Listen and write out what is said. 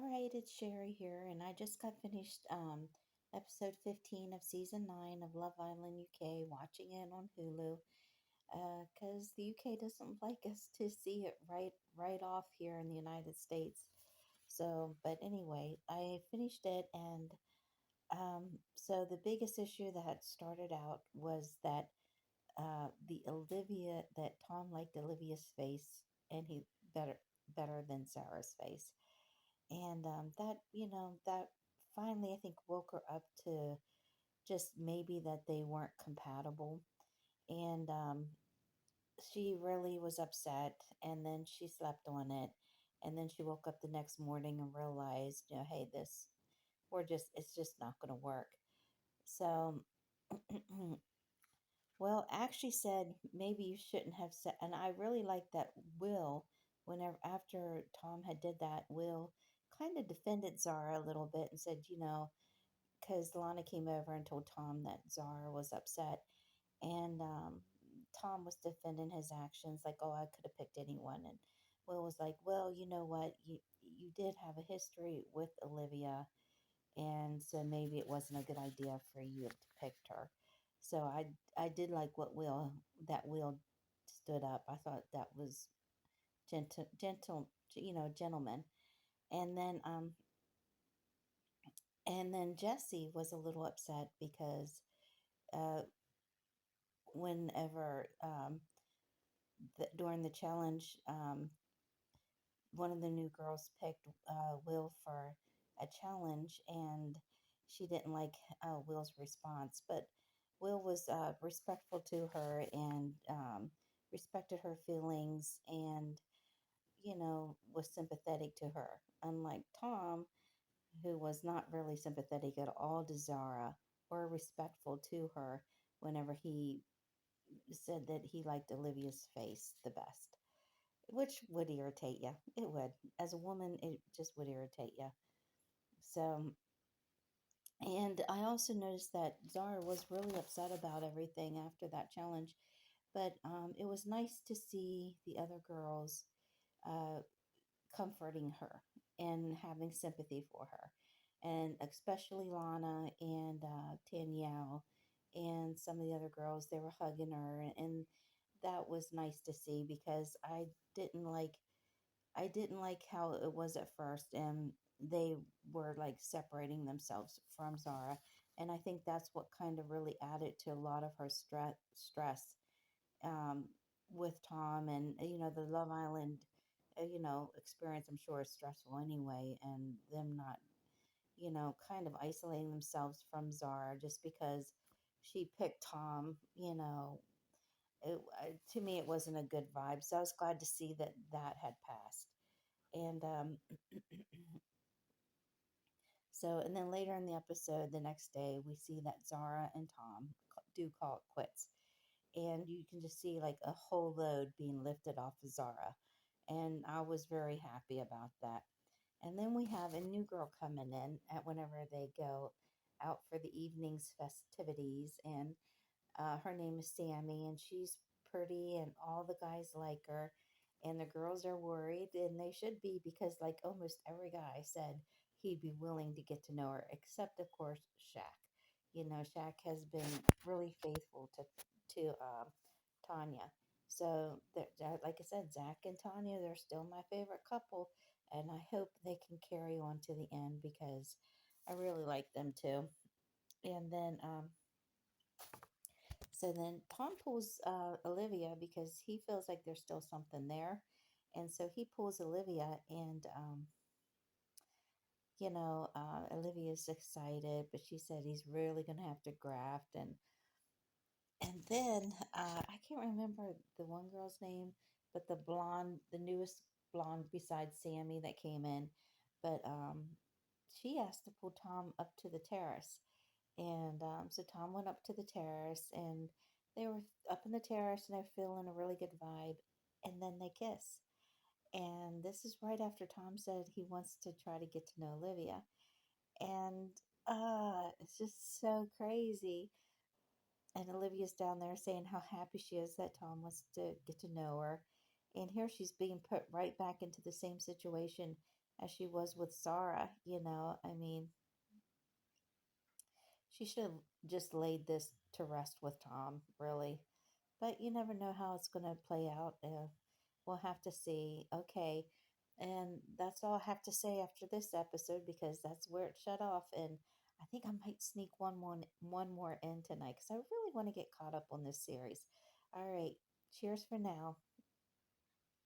All right, it's Sherry here, and I just got finished episode 15 of season 9 of Love Island UK, watching it on Hulu because the UK doesn't like us to see it right off here in the United States. So, but anyway, I finished it, and so the biggest issue that had started out was that the Olivia that Tom liked Olivia's face, and he better than Sarah's face. And that finally, I think, woke her up to just maybe that they weren't compatible. And she really was upset. And then she slept on it. And then she woke up the next morning and realized, hey, it's just not going to work. So, well, actually said maybe you shouldn't have said, and I really like that Will, whenever after Tom had did that, Will kind of defended Zara a little bit and said, because Lana came over and told Tom that Zara was upset, and Tom was defending his actions, like, oh, I could have picked anyone, and Will was like, well, you know what, you did have a history with Olivia, and so maybe it wasn't a good idea for you to pick her. So I did like what Will stood up. I thought that was gentleman. And then Jesse was a little upset because uh, whenever during the challenge, one of the new girls picked Will for a challenge, and she didn't like Will's response. But Will was respectful to her and respected her feelings and, was sympathetic to her. Unlike Tom, who was not really sympathetic at all to Zara or respectful to her whenever he said that he liked Olivia's face the best, which would irritate you. It would. As a woman, it just would irritate you. So, and I also noticed that Zara was really upset about everything after that challenge. But it was nice to see the other girls uh, comforting her and having sympathy for her. And especially Lana and Danielle and some of the other girls, they were hugging her. And that was nice to see because didn't like I didn't like how it was at first, and they were like separating themselves from Zara, and I think that's what kind of really added to a lot of her stress um, with Tom, and the Love Island, experience. I'm sure is stressful anyway, and them not, kind of isolating themselves from Zara just because she picked Tom. To me, it wasn't a good vibe. So I was glad to see that that had passed. And and then later in the episode, the next day, we see that Zara and Tom do call it quits. And you can just see like a whole load being lifted off of Zara. And I was very happy about that. And then we have a new girl coming in at whenever they go out for the evening's festivities. And her name is Sammy, and she's pretty, and all the guys like her. And the girls are worried, and they should be because, like, almost every guy said he'd be willing to get to know her, except, of course, Shaq. Shaq has been really faithful to Tanya. So, like I said, Zach and Tanya, they're still my favorite couple, and I hope they can carry on to the end because I really like them too. And then Tom pulls Olivia because he feels like there's still something there. And so he pulls Olivia, and, Olivia's excited, but she said he's really going to have to graft. And then I can't remember the one girl's name, but the newest blonde besides Sammy that came in. But she asked to pull Tom up to the terrace. And so Tom went up to the terrace, and they were up in the terrace, and they're feeling a really good vibe. And then they kiss. And this is right after Tom said he wants to try to get to know Olivia. And it's just so crazy. And Olivia's down there saying how happy she is that Tom wants to get to know her. And here she's being put right back into the same situation as she was with Sarah. I mean, she should have just laid this to rest with Tom, really. But you never know how it's going to play out. We'll have to see. Okay. And that's all I have to say after this episode because that's where it shut off. And I think I might sneak one more in tonight because I really want to get caught up on this series. All right. Cheers for now.